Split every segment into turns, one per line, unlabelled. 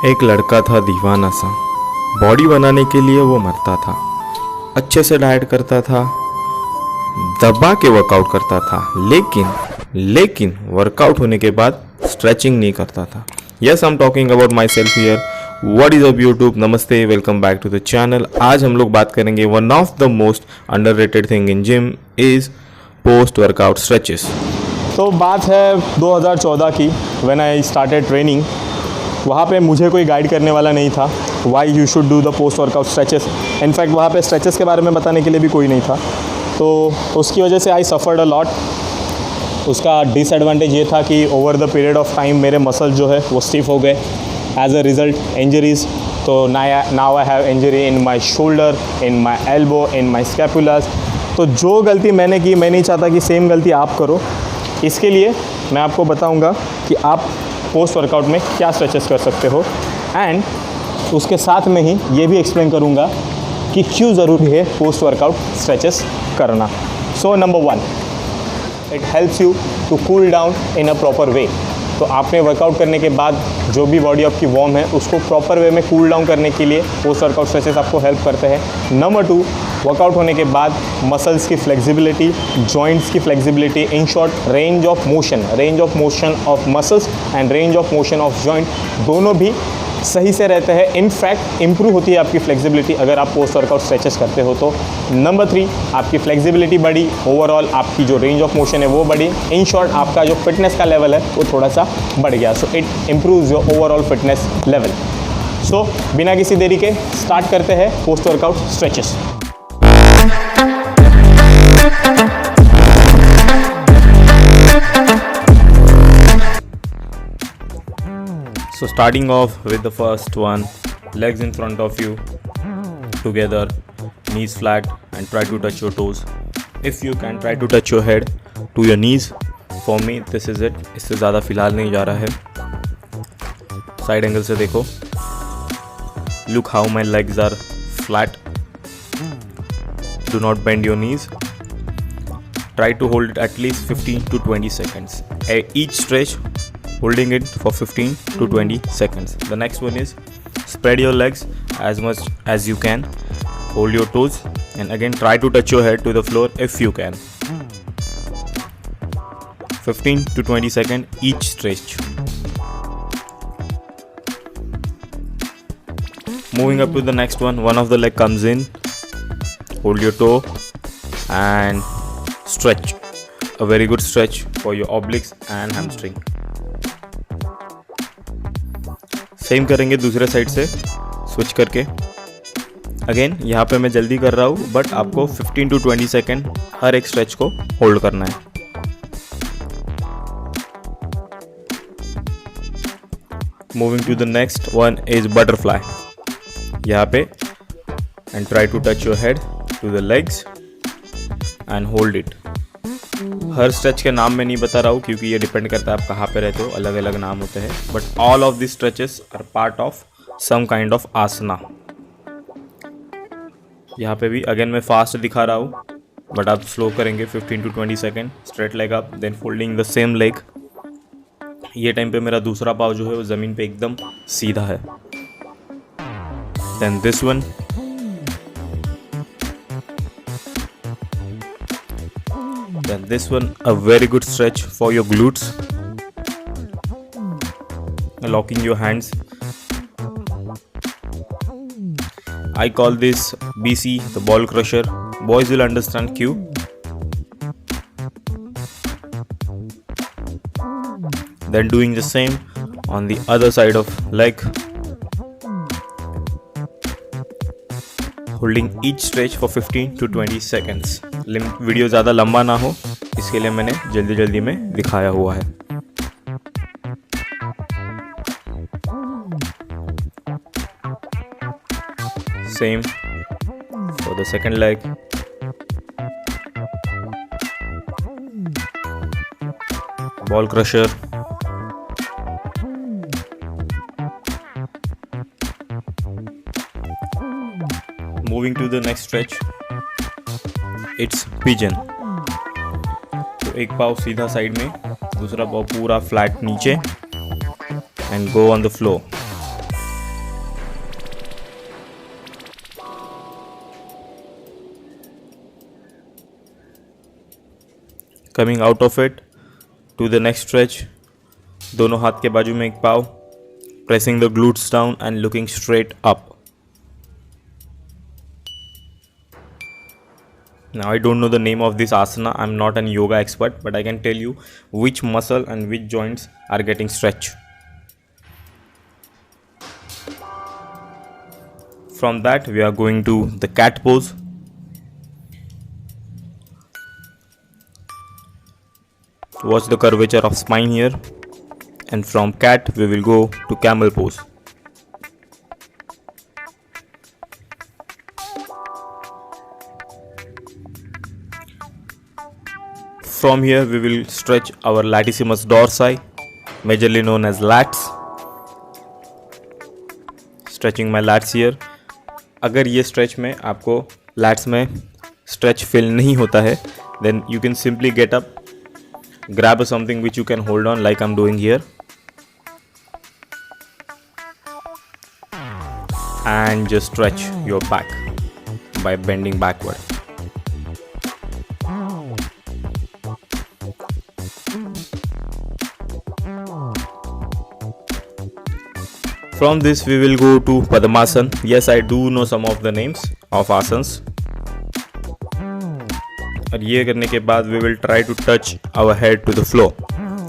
एक लड़का था दीवाना सा। बॉडी बनाने के लिए वो मरता था। अच्छे से डाइट करता था, दबा के वर्कआउट करता था, लेकिन वर्कआउट होने के बाद स्ट्रेचिंग नहीं करता था। Yes, I am talking about myself here. What is up YouTube, नमस्ते, welcome back to the channel. आज हम लोग बात करेंगे one of the most underrated thing in gym is post workout stretches.
तो बात है 2014 की, व्हेन आई स्टार्टेड ट्रेनिंग। वहाँ पे मुझे कोई गाइड करने वाला नहीं था why you should do the post workout stretches. In fact वहाँ पे स्ट्रेचेस के बारे में बताने के लिए भी कोई नहीं था, तो उसकी वजह से आई सफ़र्ड अ लॉट। उसका डिसएडवांटेज ये था कि over the period of time मेरे मसल जो है वो स्टिफ हो गए। As a result injuries. तो now I have injury in my shoulder, in my elbow, in my scapulas. तो जो गलती मैंने की, मैं नहीं चाहता कि सेम गलती आप करो। इसके लिए मैं आपको बताऊंगा कि आप पोस्ट वर्कआउट में क्या स्ट्रेचेस कर सकते हो, एंड उसके साथ में ही ये भी एक्सप्लेन करूंगा कि क्यों ज़रूरी है पोस्ट वर्कआउट स्ट्रेचेस करना। So number 1, it helps you to cool down in a proper way. तो आपने वर्कआउट करने के बाद जो भी बॉडी आपकी वार्म है उसको प्रॉपर वे में कूल डाउन करने के लिए पोस्ट वर्कआउट स्ट्रेचेस आपको हेल्प करते हैं। नंबर 2, वर्कआउट होने के बाद मसल्स की फ्लेक्सिबिलिटी, जॉइंट्स की flexibility, in short range of motion of muscles and range of motion of joint दोनों भी सही से रहते हैं। इनफैक्ट इंप्रूव होती है आपकी फ्लेक्सिबिलिटी अगर आप पोस्ट वर्कआउट स्ट्रेचेस करते हो तो। नंबर 3, आपकी फ्लेक्सिबिलिटी बढ़ी, ओवरऑल आपकी जो रेंज ऑफ मोशन है वो बढ़ी। इन शॉर्ट आपका जो फिटनेस का लेवल है वो थोड़ा सा बढ़ गया। So it improves your overall fitness level. So बिना किसी देरी के स्टार्ट करते हैं post workout stretches.
So starting off with the first one, legs in front of you, together, knees flat, and try to touch your toes. If you can, try to touch your head to your knees. For me, this is it. इससे ज़्यादा फिलहाल नहीं जा रहा है। Side angle से देखो। Look how my legs are flat. Do not bend your knees. Try to hold it at least 15 to 20 seconds. Each stretch holding it for 15 to 20 seconds. The next one is spread your legs as much as you can. Hold your toes and again try to touch your head to the floor if you can. 15 to 20 seconds each stretch. Moving up to the next one, one of the leg comes in. Hold your toe and stretch. A very good stretch for your obliques and hamstring. Same करेंगे दूसरे side से switch करके। Again यहाँ पे मैं जल्दी कर रहा हूँ, बट आपको 15 टू 20 सेकेंड हर एक स्ट्रेच को होल्ड करना है। Moving to the next one is butterfly. यहाँ पे and try to touch your head to the legs and hold it. हर स्ट्रेच के नाम मैं नहीं बता रहा हूँ क्योंकि ये डिपेंड करता है आप कहाँ पे रहते हो, अलग अलग नाम होते हैं, but all of this stretches are part of some kind of asana. यहाँ पे भी अगेन मैं फास्ट दिखा रहा हूँ, बट आप स्लो करेंगे 15 to 20 second. Straight leg up, then folding the same leg. ये टाइम पे मेरा दूसरा पाँव जो है वो ज़मीन पे एकदम सीधा है। Then this one, then this one, a very good stretch for your glutes. Locking your hands. I call this BC, the ball crusher. Boys will understand Q. Then doing the same on the other side of leg. Holding each stretch for 15 to 20 seconds. Video ज़्यादा लंबा ना हो इसके लिए मैंने जल्दी जल्दी में दिखाया हुआ है। Same for the second leg. Ball crusher. Moving to the next stretch, it's pigeon. तो एक पाव सीधा साइड में, दूसरा पाव पूरा फ्लैट नीचे, and go on the floor. coming out of it to the next stretch. दोनों हाथ के बाजू में एक पाव, pressing the glutes down and looking straight up. Now I don't know the name of this asana. I'm not an yoga expert, but I can tell you which muscle and which joints are getting stretched. From that we are going to the cat pose. Watch the curvature of spine here, and from cat we will go to camel pose. From here we will stretch our latissimus dorsi, majorly known as lats. Stretching my lats here. अगर ये stretch में आपको lats में stretch feel नहीं होता है, then you can simply get up, grab something which you can hold on like I'm doing here, and just stretch your back by bending backward. From this we will go to Padmasana. Yes, I do know some of the names of asanas. और ये करने के बाद we will try to touch our head to the floor.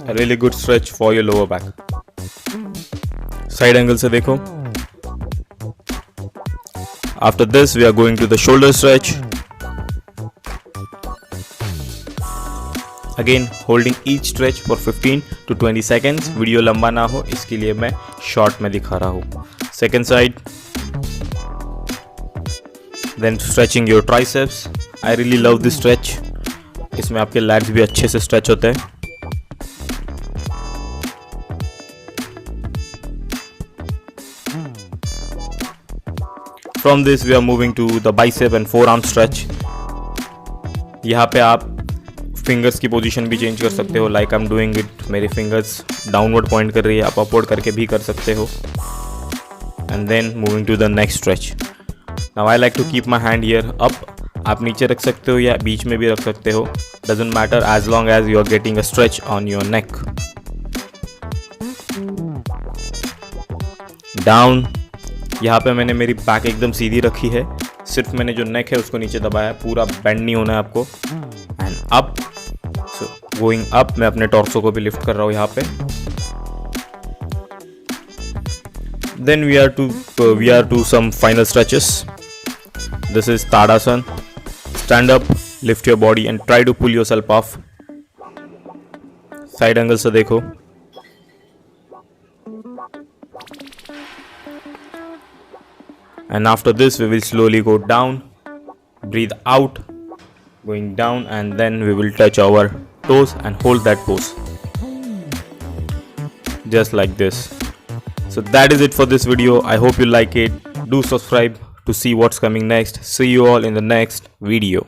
A really good stretch for your lower back. Side angle से देखो. After this we are going to the shoulder stretch. Again holding each stretch for 15 to 20 seconds. Video लंबा ना हो इसके लिए मैं short में दिखा रहा हूँ. Second side. Then stretching your triceps. I really love this stretch. इसमें आपके लैट्स भी अच्छे से स्ट्रेच होते हैं. From this we are moving to the bicep and forearm stretch. यहाँ पे आप फिंगर्स की पोजीशन भी चेंज कर सकते हो, like I am doing it. मेरे फिंगर्स डाउनवर्ड पॉइंट कर रही है, आप अपवर्ड करके भी कर सकते हो. And then moving to the next stretch. Now I like to keep my hand here up. आप नीचे रख सकते हो या बीच में भी रख सकते हो, doesn't matter as long as you are getting a stretch on your neck. Down. यहाँ पे मैंने मेरी बैक एकदम सीधी रखी है, सिर्फ मैंने जो नेक है उसको नीचे दबाया, पूरा बेंड नहीं होना है आपको. And up. So going up. मैं अपने टॉर्सो को भी लिफ्ट कर रहा हूँ यहाँ पे. Then we are to some final stretches. This is Tadasana. Stand up, lift your body and try to pull yourself off. Side angle से देखो. And after this we will slowly go down, breathe out, going down, and then we will touch our toes and hold that pose just like this. So that is it for this video. I hope you like it. Do subscribe to see what's coming next. See you all in the next video.